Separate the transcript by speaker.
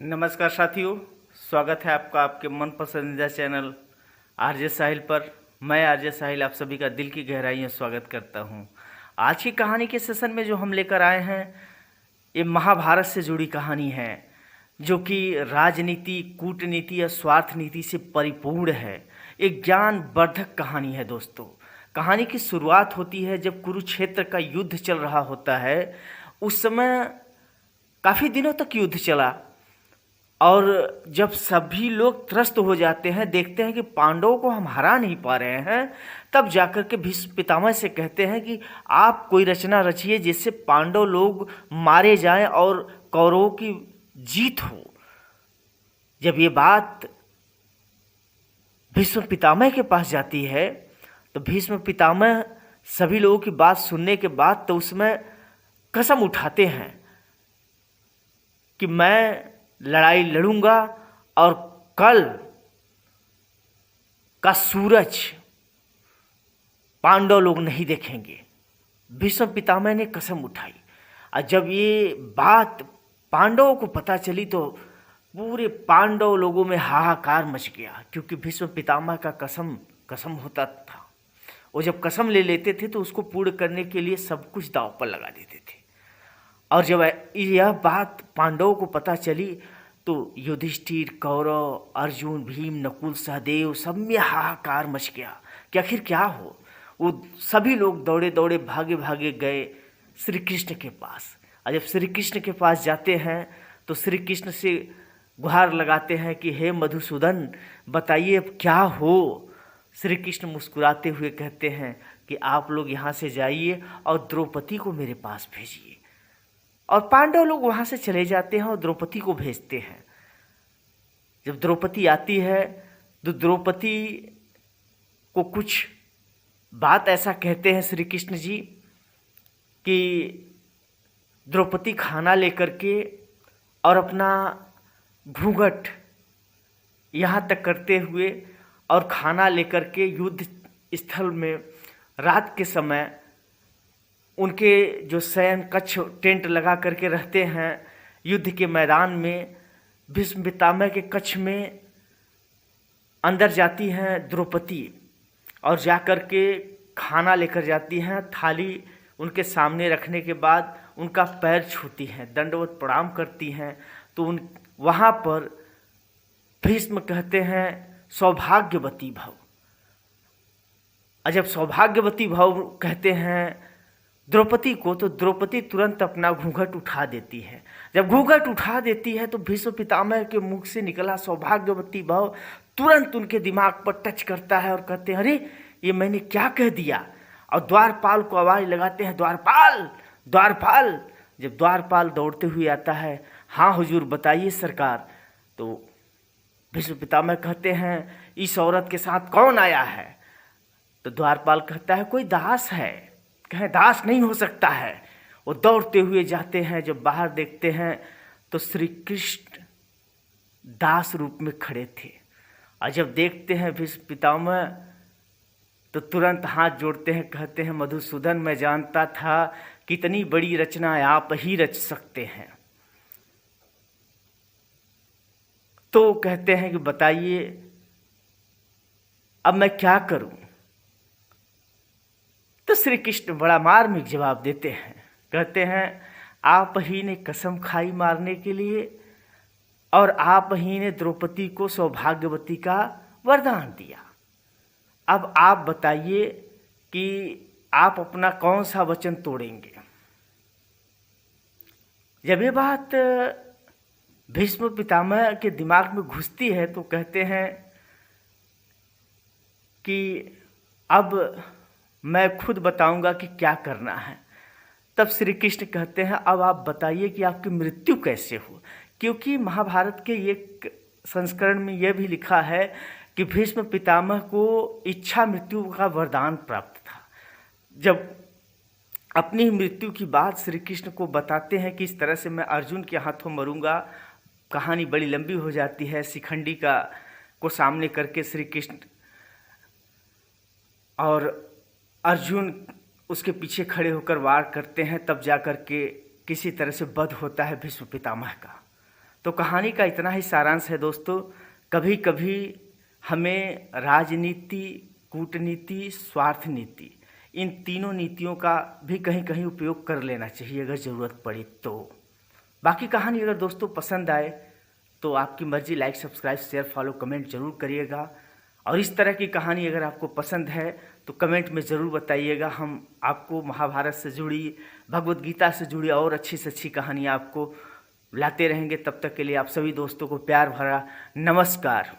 Speaker 1: नमस्कार साथियों, स्वागत है आपका आपके मन पसंदीदा चैनल आरजे साहिल पर। मैं आरजे साहिल आप सभी का दिल की गहराइयों से स्वागत करता हूं। आज की कहानी के सेशन में जो हम लेकर आए हैं, ये महाभारत से जुड़ी कहानी है, जो कि राजनीति, कूटनीति और स्वार्थ नीति से परिपूर्ण है। एक ज्ञानवर्धक कहानी है दोस्तों। कहानी की शुरुआत होती है जब कुरुक्षेत्र का युद्ध चल रहा होता है। उस समय काफ़ी दिनों तक युद्ध चला और जब सभी लोग त्रस्त हो जाते हैं, देखते हैं कि पांडवों को हम हरा नहीं पा रहे हैं, तब जाकर के भीष्म पितामह से कहते हैं कि आप कोई रचना रचिए जिससे पांडव लोग मारे जाएं और कौरवों की जीत हो। जब ये बात भीष्म पितामह के पास जाती है तो भीष्म पितामह सभी लोगों की बात सुनने के बाद तो उसमें कसम उठाते हैं कि मैं लड़ाई लड़ूंगा और कल का सूरज पांडव लोग नहीं देखेंगे। भीष्म पितामह ने कसम उठाई और जब ये बात पांडवों को पता चली तो पूरे पांडव लोगों में हाहाकार मच गया, क्योंकि भीष्म पितामह का कसम होता था। वो जब कसम ले लेते थे तो उसको पूर्ण करने के लिए सब कुछ दांव पर लगा देते थे। और जब यह बात पांडवों को पता चली तो युधिष्ठिर, कौरव, अर्जुन, भीम, नकुल, सहदेव सब में हाहाकार मच गया कि आखिर क्या हो। वो सभी लोग दौड़े दौड़े भागे भागे गए श्री कृष्ण के पास। और जब श्री कृष्ण के पास जाते हैं तो श्री कृष्ण से गुहार लगाते हैं कि हे मधुसूदन, बताइए अब क्या हो। श्री कृष्ण मुस्कुराते हुए कहते हैं कि आप लोग यहाँ से जाइए और द्रौपदी को मेरे पास भेजिए। और पांडव लोग वहाँ से चले जाते हैं और द्रौपदी को भेजते हैं। जब द्रौपदी आती है तो द्रौपदी को कुछ बात ऐसा कहते हैं श्री कृष्ण जी कि द्रौपदी खाना लेकर के और अपना घूंघट यहाँ तक करते हुए और खाना लेकर के युद्ध स्थल में रात के समय उनके जो शयन कक्ष टेंट लगा करके रहते हैं युद्ध के मैदान में, भीष्म पितामह के कक्ष में अंदर जाती हैं द्रौपदी और जाकर के खाना लेकर जाती हैं। थाली उनके सामने रखने के बाद उनका पैर छूती हैं, दंडवत प्रणाम करती हैं। तो वहाँ पर भीष्म कहते हैं सौभाग्यवती भव। और जब सौभाग्यवती भव कहते हैं द्रौपदी को तो द्रौपदी तुरंत अपना घूंघट उठा देती है। जब घूंघट उठा देती है तो भीष्म पितामह के मुख से निकला सौभाग्यवती भव तुरंत उनके दिमाग पर टच करता है और कहते हैं अरे ये मैंने क्या कह दिया। और द्वारपाल को आवाज़ लगाते हैं द्वारपाल द्वारपाल। जब द्वारपाल दौड़ते हुए आता है, हाँ हुजूर बताइए सरकार। तो भीष्म पितामह कहते हैं इस औरत के साथ कौन आया है। तो द्वारपाल कहता है कोई दास है। कहे दास नहीं हो सकता है। वो दौड़ते हुए जाते हैं, जब बाहर देखते हैं तो श्री कृष्ण दास रूप में खड़े थे। और जब देखते हैं भीष्म पितामह तो तुरंत हाथ जोड़ते हैं, कहते हैं मधुसूदन मैं जानता था कि इतनी बड़ी रचना आप ही रच सकते हैं। तो कहते हैं कि बताइए अब मैं क्या करूं। तो श्री कृष्ण बड़ा मार्मिक जवाब देते हैं, कहते हैं आप ही ने कसम खाई मारने के लिए और आप ही ने द्रौपदी को सौभाग्यवती का वरदान दिया। अब आप बताइए कि आप अपना कौन सा वचन तोड़ेंगे। जब ये बात भीष्म पितामह के दिमाग में घुसती है तो कहते हैं कि अब मैं खुद बताऊंगा कि क्या करना है। तब श्री कृष्ण कहते हैं अब आप बताइए कि आपकी मृत्यु कैसे हो। क्योंकि महाभारत के एक संस्करण में यह भी लिखा है कि भीष्म पितामह को इच्छा मृत्यु का वरदान प्राप्त था। जब अपनी मृत्यु की बात श्री कृष्ण को बताते हैं कि इस तरह से मैं अर्जुन के हाथों मरूंगा, कहानी बड़ी लंबी हो जाती है। शिखंडी को सामने करके श्री कृष्ण और अर्जुन उसके पीछे खड़े होकर वार करते हैं, तब जाकर के किसी तरह से वध होता है भीष्म पितामह का। तो कहानी का इतना ही सारांश है दोस्तों। कभी कभी हमें राजनीति, कूटनीति, स्वार्थ नीति, इन तीनों नीतियों का भी कहीं कहीं उपयोग कर लेना चाहिए अगर ज़रूरत पड़ी तो। बाकी कहानी अगर दोस्तों पसंद आए तो आपकी मर्जी, like, subscribe, share, follow, comment जरूर करिएगा। और इस तरह की कहानी अगर आपको पसंद है तो कमेंट में ज़रूर बताइएगा। हम आपको महाभारत से जुड़ी, भगवत गीता से जुड़ी और अच्छी से अच्छी कहानियाँ आपको लाते रहेंगे। तब तक के लिए आप सभी दोस्तों को प्यार भरा नमस्कार।